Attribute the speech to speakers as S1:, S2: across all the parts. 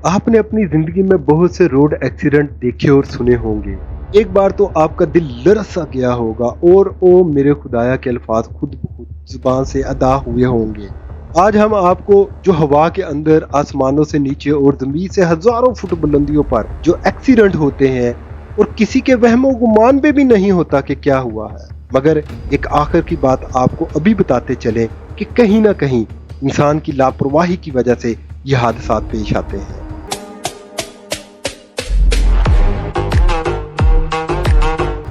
S1: آپ نے اپنی زندگی میں بہت سے روڈ ایکسیڈنٹ دیکھے اور سنے ہوں گے۔ ایک بار تو آپ کا دل لرز سا گیا ہوگا اور او میرے خدایا کے الفاظ خود بخود زبان سے ادا ہوئے ہوں گے۔ آج ہم آپ کو جو ہوا کے اندر، آسمانوں سے نیچے اور زمین سے ہزاروں فٹ بلندیوں پر جو ایکسیڈنٹ ہوتے ہیں اور کسی کے وہم و گمان پہ بھی نہیں ہوتا کہ کیا ہوا ہے، مگر ایک آخر کی بات آپ کو ابھی بتاتے چلیں کہ کہیں نہ کہیں انسان کی لاپرواہی کی وجہ سے یہ حادثات پیش آتے ہیں۔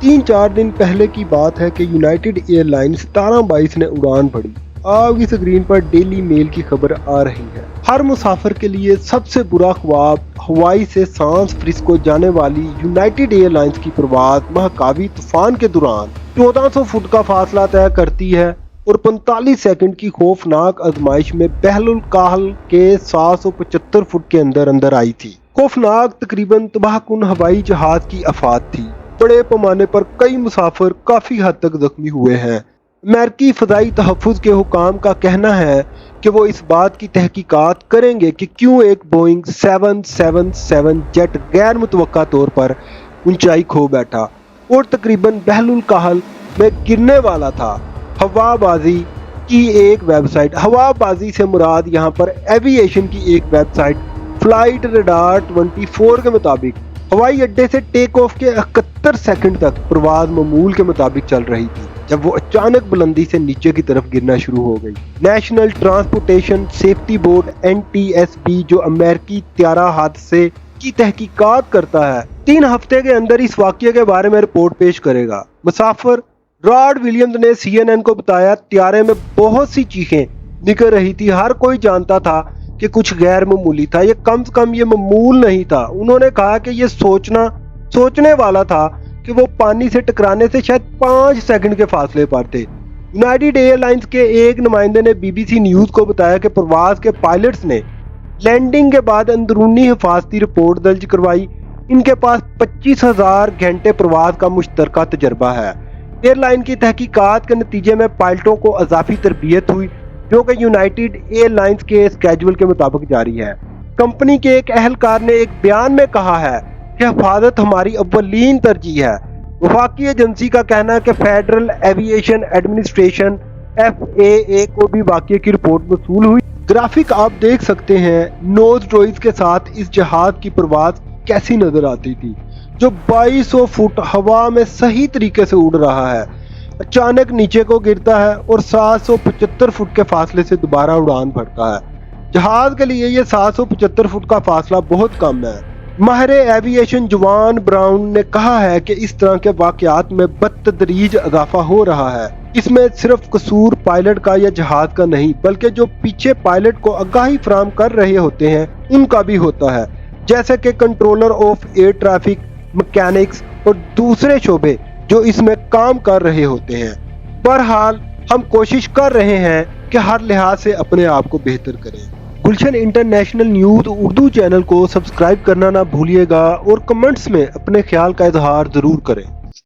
S1: 3-4 دن پہلے کی بات ہے کہ یونائیٹڈ ایئر لائنز 1722 نے اڑان بھری۔ آپ کی سکرین پر ڈیلی میل کی خبر آ رہی ہے۔ ہر مسافر کے لیے سب سے برا خواب ہوائی سے سان فرانسسکو جانے والی یونائیٹڈ ایئر لائنز کی پرواز مہاکاوی طوفان کے دوران 1400 فٹ کا فاصلہ طے کرتی ہے اور 45 سیکنڈ کی خوفناک آزمائش میں بحر الکاہل کے 775 فٹ کے اندر آئی تھی۔ خوفناک تقریباً تباہ کن ہوائی جہاز کی آفات تھی۔ بڑے پیمانے پر کئی مسافر کافی حد تک زخمی ہوئے ہیں۔ امریکی فضائی تحفظ کے حکام کا کہنا ہے کہ وہ اس بات کی تحقیقات کریں گے کہ کیوں ایک بوئنگ 777 جیٹ غیر متوقع طور پر اونچائی کھو بیٹھا اور تقریباً بحر الکاہل میں گرنے والا تھا۔ ہوا بازی کی ایک ویب سائٹ، ہوا بازی سے مراد یہاں پر ایوی ایشن کی ایک ویب سائٹ فلائٹ ریڈار 24 کے مطابق ہوائی اڈے سے ٹیک آف کے 71 سیکنڈ تک پرواز معمول کے مطابق چل رہی تھی جب وہ اچانک بلندی سے نیچے کی طرف گرنا شروع ہو گئی۔ National transportation safety board NTSB جو امریکی طیارہ حادثے کی تحقیقات کرتا ہے 3 ہفتے کے اندر اس واقعے کے بارے میں رپورٹ پیش کرے گا۔ مسافر راڈ ولیمز نے CNN کو بتایا طیارے میں بہت سی چیخیں نکل رہی تھی، ہر کوئی جانتا تھا کہ کچھ غیر معمولی تھا، یہ کم سے کم یہ معمول نہیں تھا۔ انہوں نے کہا کہ یہ سوچنے والا تھا کہ وہ پانی سے ٹکرانے سے شاید 5 سیکنڈ کے فاصلے پر تھے۔ یونائیٹڈ ایئر لائنز کے ایک نمائندے نے BBC نیوز کو بتایا کہ پرواز کے پائلٹس نے لینڈنگ کے بعد اندرونی حفاظتی رپورٹ درج کروائی۔ ان کے پاس 25,000 گھنٹے پرواز کا مشترکہ تجربہ ہے۔ ایئر لائن کی تحقیقات کے نتیجے میں پائلٹوں کو اضافی تربیت ہوئی جو کہ یونائیٹڈ ایئر لائنز کے اسکیجول کے مطابق جاری ہے۔ کمپنی کے ایک اہلکار نے ایک بیان میں کہا ہے کہ حفاظت ہماری اولین ترجیح ہے۔ وفاقی ایجنسی کا کہنا ہے کہ فیڈرل ایوی ایشن ایڈمنسٹریشن FAA کو بھی واقعے کی رپورٹ موصول ہوئی۔ گرافک آپ دیکھ سکتے ہیں نوز ڈوئز کے ساتھ اس جہاز کی پرواز کیسی نظر آتی تھی جو 2200 فٹ ہوا میں صحیح طریقے سے اڑ رہا ہے، اچانک نیچے کو گرتا ہے اور 775 فٹ کے فاصلے سے دوبارہ اڑان بھرتا ہے۔ جہاز کے لیے یہ 775 فٹ کا فاصلہ بہت کم ہے۔ ماہر ایوی ایشن جوان براؤن نے کہا ہے کہ اس طرح کے واقعات میں بتدریج اضافہ ہو رہا ہے۔ اس میں صرف قصور پائلٹ کا یا جہاز کا نہیں بلکہ جو پیچھے پائلٹ کو آگاہی فراہم کر رہے ہوتے ہیں ان کا بھی ہوتا ہے، جیسے کہ controller of air traffic, mechanics اور دوسرے شعبے جو اس میں کام کر رہے ہوتے ہیں۔ بہرحال ہم کوشش کر رہے ہیں کہ ہر لحاظ سے اپنے آپ کو بہتر کریں۔ گلشن انٹرنیشنل نیوز اردو چینل کو سبسکرائب کرنا نہ بھولیے گا اور کمنٹس میں اپنے خیال کا اظہار ضرور کریں۔